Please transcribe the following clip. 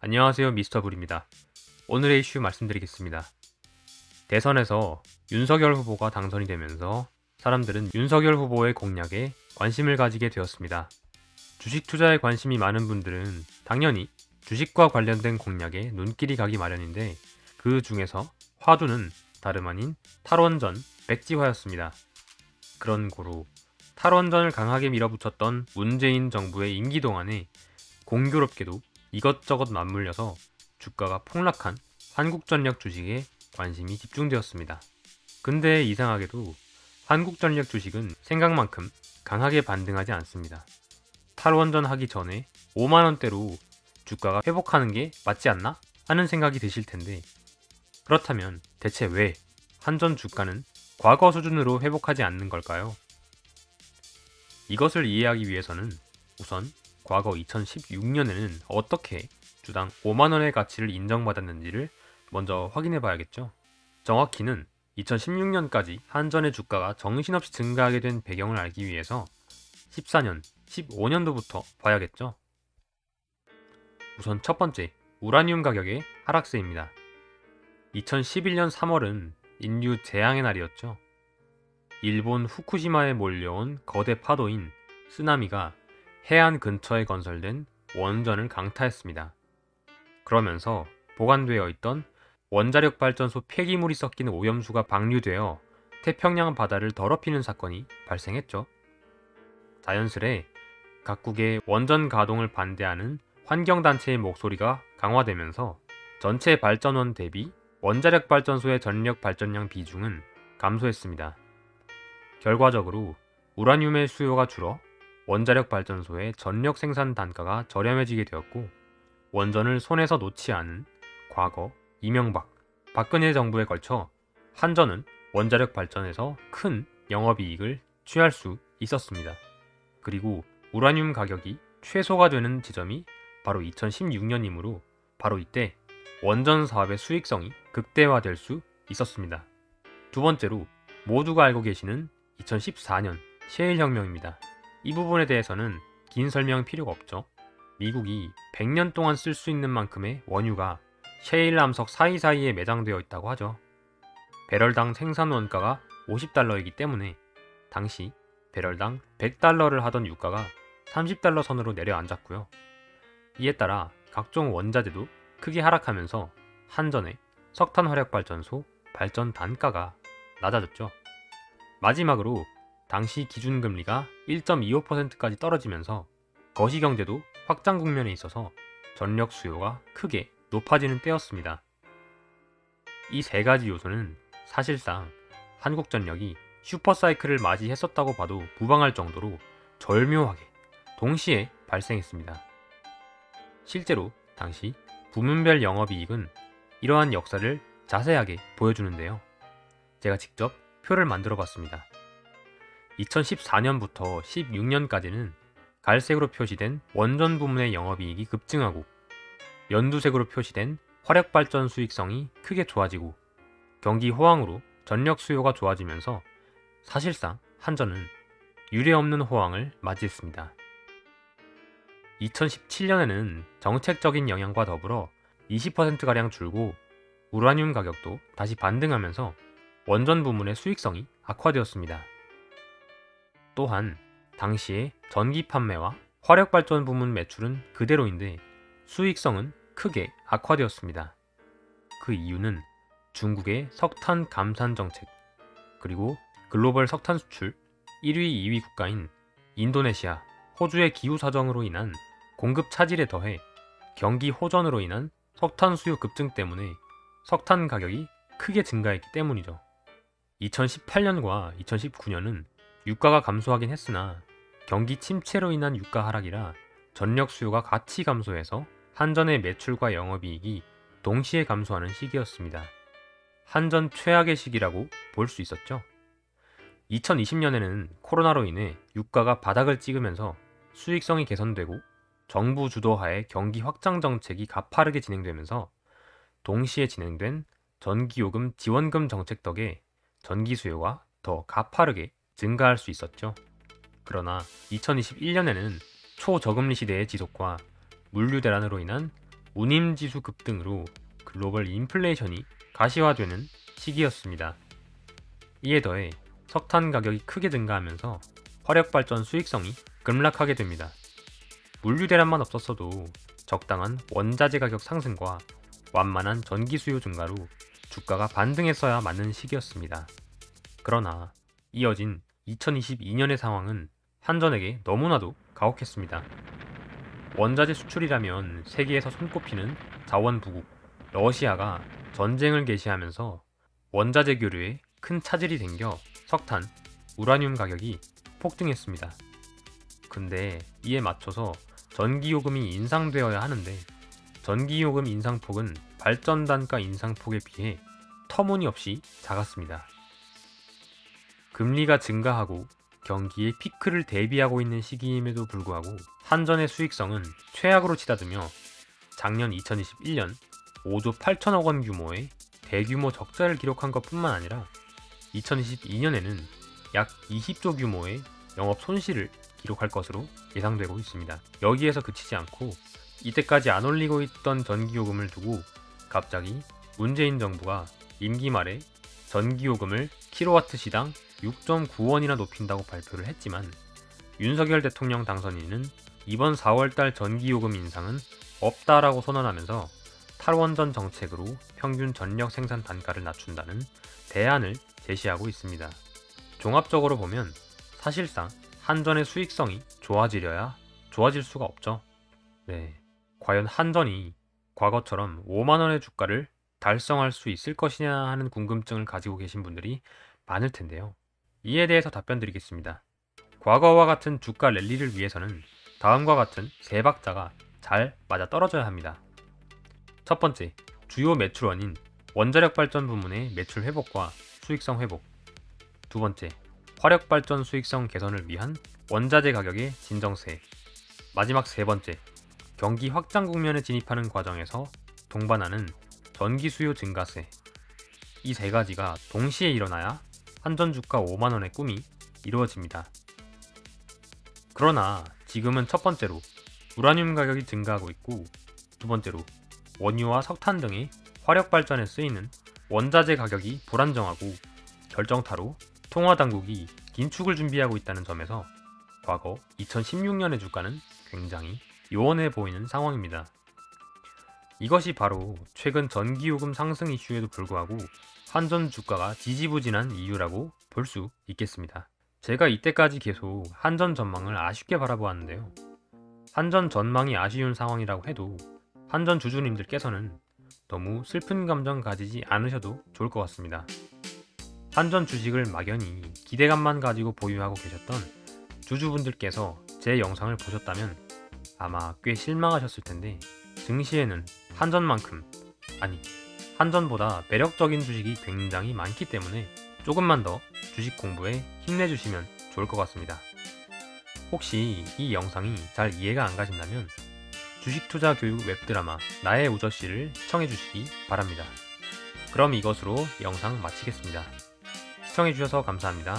안녕하세요, 미스터불입니다. 오늘의 이슈 말씀드리겠습니다. 대선에서 윤석열 후보가 당선이 되면서 사람들은 윤석열 후보의 공약에 관심을 가지게 되었습니다. 주식 투자에 관심이 많은 분들은 당연히 주식과 관련된 공약에 눈길이 가기 마련인데, 그 중에서 화두는 다름 아닌 탈원전 백지화였습니다. 그런 고로 탈원전을 강하게 밀어붙였던 문재인 정부의 임기 동안에 공교롭게도 이것저것 맞물려서 주가가 폭락한 한국전력 주식에 관심이 집중되었습니다. 근데 이상하게도 한국전력 주식은 생각만큼 강하게 반등하지 않습니다. 탈원전 하기 전에 5만원대로 주가가 회복하는 게 맞지 않나? 하는 생각이 드실 텐데, 그렇다면 대체 왜 한전 주가는 과거 수준으로 회복하지 않는 걸까요? 이것을 이해하기 위해서는 우선 과거 2016년에는 어떻게 주당 5만원의 가치를 인정받았는지를 먼저 확인해 봐야겠죠. 정확히는 2016년까지 한전의 주가가 정신없이 증가하게 된 배경을 알기 위해서 14년, 15년도부터 봐야겠죠. 우선 첫 번째, 우라늄 가격의 하락세입니다. 2011년 3월은 인류 재앙의 날이었죠. 일본 후쿠시마에 몰려온 거대 파도인 쓰나미가 해안 근처에 건설된 원전을 강타했습니다. 그러면서 보관되어 있던 원자력 발전소 폐기물이 섞인 오염수가 방류되어 태평양 바다를 더럽히는 사건이 발생했죠. 자연스레 각국의 원전 가동을 반대하는 환경단체의 목소리가 강화되면서 전체 발전원 대비 원자력 발전소의 전력 발전량 비중은 감소했습니다. 결과적으로 우라늄의 수요가 줄어 원자력 발전소의 전력 생산 단가가 저렴해지게 되었고, 원전을 손에서 놓지 않은 과거 이명박, 박근혜 정부에 걸쳐 한전은 원자력 발전에서 큰 영업이익을 취할 수 있었습니다. 그리고 우라늄 가격이 최소가 되는 지점이 바로 2016년이므로 바로 이때 원전 사업의 수익성이 극대화될 수 있었습니다. 두 번째로 모두가 알고 계시는 2014년 셰일 혁명입니다. 이 부분에 대해서는 긴 설명 필요가 없죠. 미국이 100년 동안 쓸 수 있는 만큼의 원유가 셰일 암석 사이사이에 매장되어 있다고 하죠. 배럴당 생산 원가가 $50이기 때문에 당시 배럴당 $100를 하던 유가가 $30 선으로 내려앉았고요. 이에 따라 각종 원자재도 크게 하락하면서 한전의 석탄 화력 발전소 발전 단가가 낮아졌죠. 마지막으로 당시 기준금리가 1.25%까지 떨어지면서 거시경제도 확장 국면에 있어서 전력 수요가 크게 높아지는 때였습니다. 이 세 가지 요소는 사실상 한국전력이 슈퍼사이클을 맞이했었다고 봐도 무방할 정도로 절묘하게 동시에 발생했습니다. 실제로 당시 부문별 영업이익은 이러한 역사를 자세하게 보여주는데요. 제가 직접 표를 만들어 봤습니다. 2014년부터 16년까지는 갈색으로 표시된 원전 부문의 영업이익이 급증하고, 연두색으로 표시된 화력발전 수익성이 크게 좋아지고, 경기 호황으로 전력 수요가 좋아지면서 사실상 한전은 유례없는 호황을 맞이했습니다. 2017년에는 정책적인 영향과 더불어 20%가량 줄고 우라늄 가격도 다시 반등하면서 원전 부문의 수익성이 악화되었습니다. 또한 당시의 전기 판매와 화력발전 부문 매출은 그대로인데 수익성은 크게 악화되었습니다. 그 이유는 중국의 석탄 감산 정책, 그리고 글로벌 석탄 수출 1위, 2위 국가인 인도네시아, 호주의 기후 사정으로 인한 공급 차질에 더해 경기 호전으로 인한 석탄 수요 급증 때문에 석탄 가격이 크게 증가했기 때문이죠. 2018년과 2019년은 유가가 감소하긴 했으나 경기 침체로 인한 유가 하락이라 전력 수요가 같이 감소해서 한전의 매출과 영업이익이 동시에 감소하는 시기였습니다. 한전 최악의 시기라고 볼 수 있었죠. 2020년에는 코로나로 인해 유가가 바닥을 찍으면서 수익성이 개선되고 정부 주도하에 경기 확장 정책이 가파르게 진행되면서 동시에 진행된 전기요금 지원금 정책 덕에 전기 수요가 더 가파르게 증가할 수 있었죠. 그러나 2021년에는 초저금리 시대의 지속과 물류 대란으로 인한 운임지수 급등으로 글로벌 인플레이션이 가시화되는 시기였습니다. 이에 더해 석탄 가격이 크게 증가하면서 화력발전 수익성이 급락하게 됩니다. 물류 대란만 없었어도 적당한 원자재 가격 상승과 완만한 전기 수요 증가로 주가가 반등했어야 맞는 시기였습니다. 그러나 이어진 2022년의 상황은 한전에게 너무나도 가혹했습니다. 원자재 수출이라면 세계에서 손꼽히는 자원부국 러시아가 전쟁을 개시하면서 원자재 교류에 큰 차질이 생겨 석탄, 우라늄 가격이 폭등했습니다. 근데 이에 맞춰서 전기요금이 인상되어야 하는데 전기요금 인상폭은 발전 단가 인상폭에 비해 터무니없이 작았습니다. 금리가 증가하고 경기의 피크를 대비하고 있는 시기임에도 불구하고 한전의 수익성은 최악으로 치닫으며 작년 2021년 5조 8천억 원 규모의 대규모 적자를 기록한 것뿐만 아니라 2022년에는 약 20조 규모의 영업 손실을 기록할 것으로 예상되고 있습니다. 여기에서 그치지 않고 이때까지 안 올리고 있던 전기요금을 두고 갑자기 문재인 정부가 임기 말에 전기요금을 킬로와트시당 6.9원이나 높인다고 발표를 했지만 윤석열 대통령 당선인은 이번 4월달 전기요금 인상은 없다라고 선언하면서 탈원전 정책으로 평균 전력 생산 단가를 낮춘다는 대안을 제시하고 있습니다. 종합적으로 보면 사실상 한전의 수익성이 좋아지려야 좋아질 수가 없죠. 네, 과연 한전이 과거처럼 5만원의 주가를 달성할 수 있을 것이냐 하는 궁금증을 가지고 계신 분들이 많을 텐데요. 이에 대해서 답변 드리겠습니다. 과거와 같은 주가 랠리를 위해서는 다음과 같은 세 박자가 잘 맞아떨어져야 합니다. 첫 번째, 주요 매출원인 원자력 발전 부문의 매출 회복과 수익성 회복. 두 번째, 화력 발전 수익성 개선을 위한 원자재 가격의 진정세. 마지막 세 번째, 경기 확장 국면에 진입하는 과정에서 동반하는 전기 수요 증가세. 이 세 가지가 동시에 일어나야 한전 주가 5만원의 꿈이 이루어집니다. 그러나 지금은 첫 번째로 우라늄 가격이 증가하고 있고, 두 번째로 원유와 석탄 등의 화력 발전에 쓰이는 원자재 가격이 불안정하고 결정타로 통화당국이 긴축을 준비하고 있다는 점에서 과거 2016년의 주가는 굉장히 요원해 보이는 상황입니다. 이것이 바로 최근 전기요금 상승 이슈에도 불구하고 한전 주가가 지지부진한 이유라고 볼 수 있겠습니다. 제가 이때까지 계속 한전 전망을 아쉽게 바라보았는데요. 한전 전망이 아쉬운 상황이라고 해도 한전 주주님들께서는 너무 슬픈 감정 가지지 않으셔도 좋을 것 같습니다. 한전 주식을 막연히 기대감만 가지고 보유하고 계셨던 주주분들께서 제 영상을 보셨다면 아마 꽤 실망하셨을 텐데, 증시에는 한전만큼, 아니 한전보다 매력적인 주식이 굉장히 많기 때문에 조금만 더 주식 공부에 힘내주시면 좋을 것 같습니다. 혹시 이 영상이 잘 이해가 안 가신다면 주식 투자 교육 웹드라마 나의 우저씨를 시청해주시기 바랍니다. 그럼 이것으로 영상 마치겠습니다. 시청해주셔서 감사합니다.